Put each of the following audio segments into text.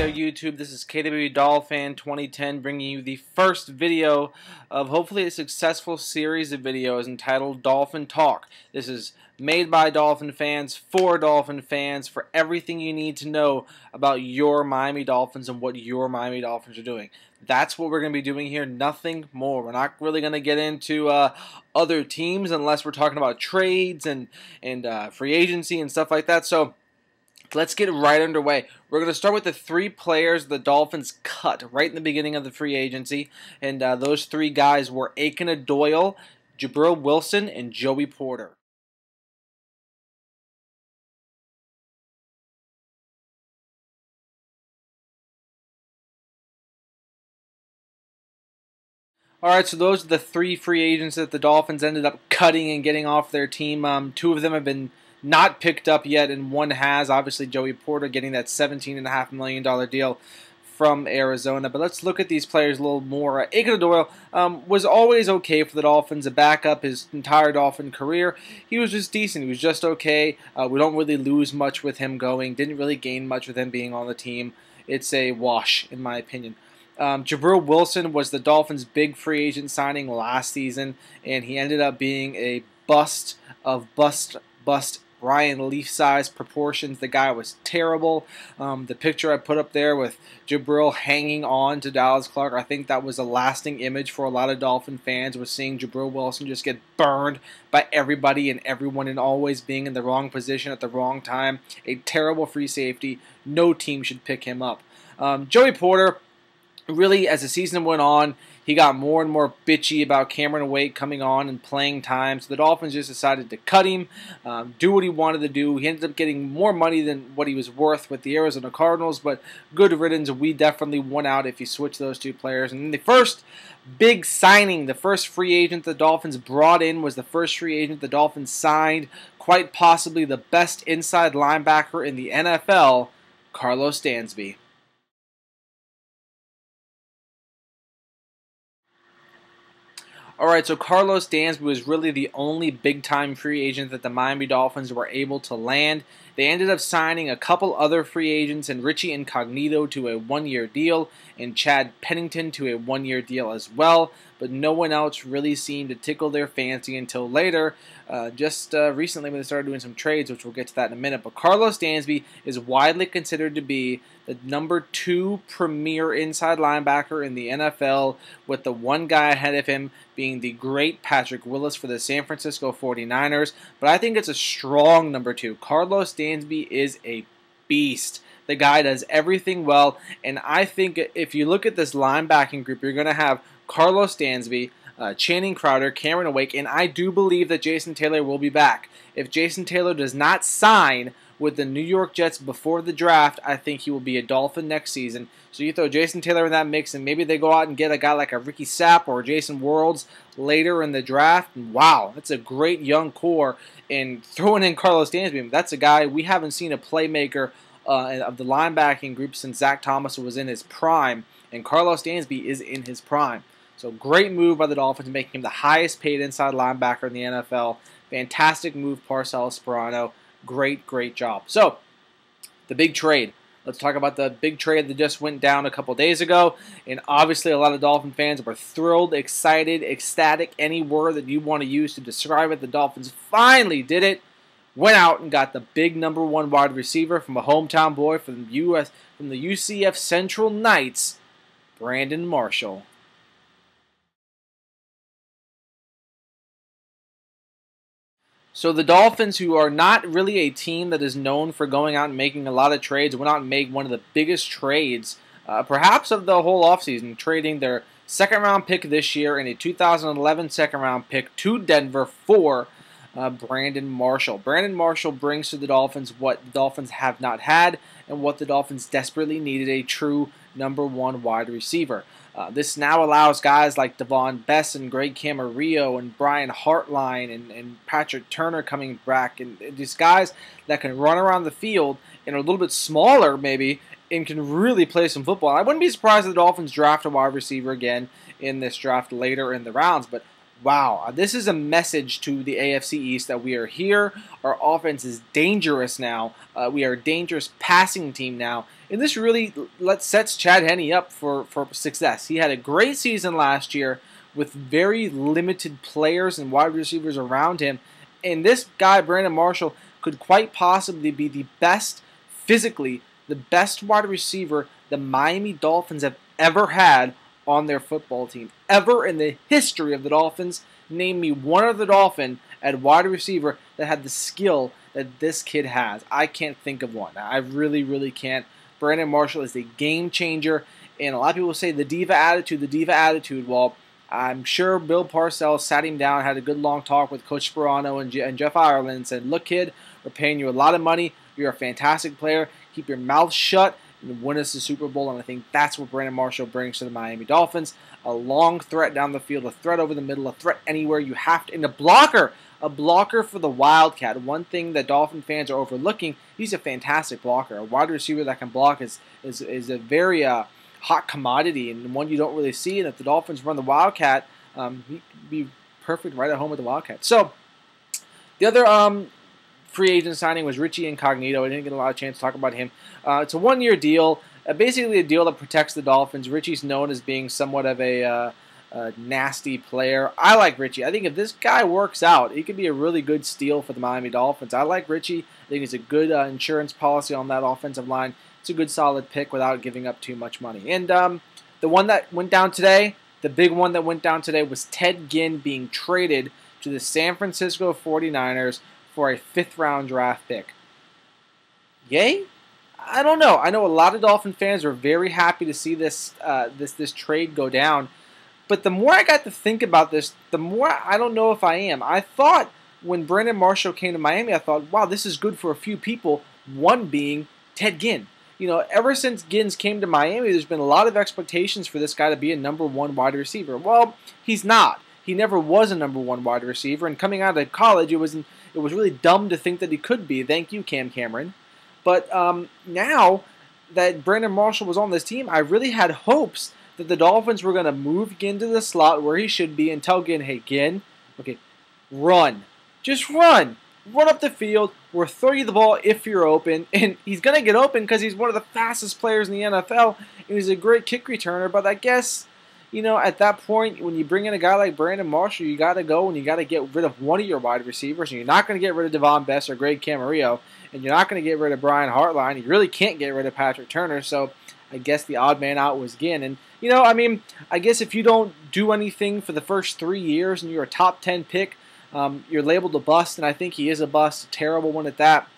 there, YouTube. This is KWDOLFAN2010 bringing you the first video of hopefully a successful series of videos entitled Dolphin Talk. This is made by Dolphin fans, for Dolphin fans, for everything you need to know about your Miami Dolphins and what your Miami Dolphins are doing. That's what we're going to be doing here, nothing more. We're not really going to get into other teams unless we're talking about trades and free agency and stuff like that. So let's get right underway. We're going to start with the three players the Dolphins cut right in the beginning of the free agency. And those three guys were KWDOLFAN2010, Jabril Wilson, and Joey Porter. Alright, so those are the three free agents that the Dolphins ended up cutting and getting off their team. Two of them have been not picked up yet, and one has. Obviously, Joey Porter getting that $17.5 million deal from Arizona. But let's look at these players a little more. KWDOLFAN was always okay for the Dolphins, a backup his entire Dolphin career. He was just decent. He was just okay. We don't really lose much with him going. Didn't really gain much with him being on the team. It's a wash, in my opinion. Jabril Wilson was the Dolphins' big free agent signing last season, and he ended up being a bust of bust Ryan Leaf-size proportions. The guy was terrible. The picture I put up there with Jabril hanging on to Dallas Clark, I think that was a lasting image for a lot of Dolphin fans, was seeing Jabril Wilson just get burned by everybody and everyone and always being in the wrong position at the wrong time. A terrible free safety. No team should pick him up. Joey Porter, really, as the season went on, he got more and more bitchy about Cameron Wake coming on and playing time, so the Dolphins just decided to cut him, do what he wanted to do. He ended up getting more money than what he was worth with the Arizona Cardinals, but good riddance. We definitely won out if you switch those two players. And then the first big signing, the first free agent the Dolphins brought in was the first free agent the Dolphins signed, quite possibly the best inside linebacker in the NFL, Carlos Dansby. Alright, so Carlos Dansby was really the only big-time free agent that the Miami Dolphins were able to land. They ended up signing a couple other free agents, and Richie Incognito to a one-year deal, and Chad Pennington to a one-year deal as well, but no one else really seemed to tickle their fancy until later, just recently when they started doing some trades, which we'll get to that in a minute. But Carlos Dansby is widely considered to be the #2 premier inside linebacker in the NFL, with the one guy ahead of him being the great Patrick Willis for the San Francisco 49ers. But I think it's a strong #2. Carlos Dansby is a beast. The guy does everything well, and I think if you look at this linebacking group, you're going to have Carlos Dansby, Channing Crowder, Cameron Wake, and I do believe that Jason Taylor will be back. If Jason Taylor does not sign with the New York Jets before the draft, I think he will be a Dolphin next season. So you throw Jason Taylor in that mix, and maybe they go out and get a guy like a Ricky Sapp or Jason Worlds later in the draft. And wow, that's a great young core. And throwing in Carlos Dansby, that's a guy we haven't seen a playmaker of the linebacking group since Zach Thomas was in his prime, and Carlos Dansby is in his prime. So great move by the Dolphins, making him the highest paid inside linebacker in the NFL. Fantastic move, Parcells Sperano. Great job. So, the big trade. Let's talk about the big trade that just went down a couple days ago. And obviously, a lot of Dolphin fans were thrilled, excited, ecstatic, any word that you want to use to describe it. The Dolphins finally did it. Went out and got the big #1 wide receiver from a hometown boy from the UCF Central Knights, Brandon Marshall. So the Dolphins, who are not really a team that is known for going out and making a lot of trades, went out and made one of the biggest trades, perhaps of the whole offseason, trading their second-round pick this year and a 2011 second-round pick to Denver for Brandon Marshall. Brandon Marshall brings to the Dolphins what the Dolphins have not had and what the Dolphins desperately needed, a true #1 wide receiver. This now allows guys like Devon Bess and Greg Camarillo and Brian Hartline and Patrick Turner coming back, and these guys that can run around the field and are a little bit smaller maybe and can really play some football. I wouldn't be surprised if the Dolphins draft a wide receiver again in this draft later in the rounds, but wow, this is a message to the AFC East that we are here. Our offense is dangerous now. We are a dangerous passing team now. And this really sets Chad Henne up for success. He had a great season last year with very limited players and wide receivers around him. And this guy, Brandon Marshall, could quite possibly be the best, physically, the best wide receiver the Miami Dolphins have ever had on their football team. Ever in the history of the Dolphins, name me one other Dolphin at wide receiver that had the skill that this kid has. I can't think of one. I really, really can't. Brandon Marshall is a game changer, and a lot of people say the diva attitude, the diva attitude. Well, I'm sure Bill Parcells sat him down, had a good long talk with Coach Sperano and Jeff Ireland, and said, look, kid, we're paying you a lot of money. You're a fantastic player. Keep your mouth shut and win us the Super Bowl. And I think that's what Brandon Marshall brings to the Miami Dolphins. A long threat down the field, a threat over the middle, a threat anywhere you have to. And a blocker for the Wildcat. One thing that Dolphin fans are overlooking, he's a fantastic blocker. A wide receiver that can block is a very hot commodity and one you don't really see. And if the Dolphins run the Wildcat, he'd be perfect right at home with the Wildcat. So the other free agent signing was Richie Incognito. I didn't get a lot of chance to talk about him. It's a one-year deal, basically a deal that protects the Dolphins. Richie's known as being somewhat of a nasty player. I like Richie. I think if this guy works out, he could be a really good steal for the Miami Dolphins. I like Richie. I think it's a good insurance policy on that offensive line. It's a good solid pick without giving up too much money. And the one that went down today, the big one that went down today was Ted Ginn being traded to the San Francisco 49ers for a 5th-round draft pick. Yay? I don't know. I know a lot of Dolphin fans are very happy to see this this trade go down. But the more I got to think about this, the more I don't know if I am. I thought when Brandon Marshall came to Miami, I thought, wow, this is good for a few people, one being Ted Ginn. You know, ever since Ginn's came to Miami, there's been a lot of expectations for this guy to be a #1 wide receiver. Well, he's not. He never was a #1 wide receiver, and coming out of college, it was really dumb to think that he could be. Thank you, Cam Cameron. But now that Brandon Marshall was on this team, I really had hopes that the Dolphins were going to move Ginn to the slot where he should be and tell Ginn, hey, Ginn, okay, run. Just run. Run up the field. We'll throw you the ball if you're open. And he's going to get open because he's one of the fastest players in the NFL, and he's a great kick returner. But I guess, you know, at that point, when you bring in a guy like Brandon Marshall, you got to go and you got to get rid of one of your wide receivers. And you're not going to get rid of Devon Best or Greg Camarillo, and you're not going to get rid of Brian Hartline. You really can't get rid of Patrick Turner. So I guess the odd man out was Ginn. And, you know, I mean, I guess if you don't do anything for the first 3 years and you're a top 10 pick, you're labeled a bust, and I think he is a bust, a terrible one at that.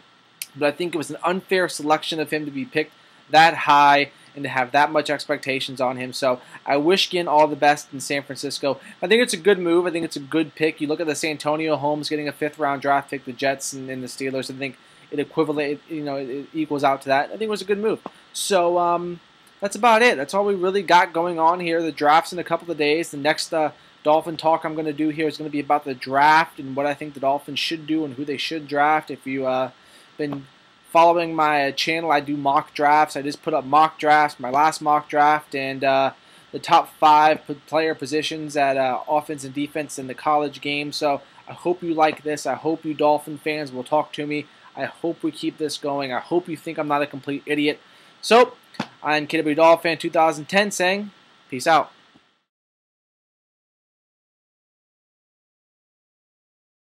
But I think it was an unfair selection of him to be picked that high and to have that much expectations on him. So I wish Ginn all the best in San Francisco. I think it's a good move. I think it's a good pick. You look at the Santonio Holmes getting a 5th-round draft pick, the Jets and the Steelers. I think it equals out to that. I think it was a good move. So that's about it. That's all we really got going on here. The draft's in a couple of days. The next Dolphin talk I'm going to do here is going to be about the draft and what I think the Dolphins should do and who they should draft. If you've been following my channel, I do mock drafts. I just put up mock drafts, my last mock draft, and the top 5 player positions at offense and defense in the college game. So I hope you like this. I hope you Dolphin fans will talk to me. I hope we keep this going. I hope you think I'm not a complete idiot. So I'm KWDOLFAN2010 saying, peace out.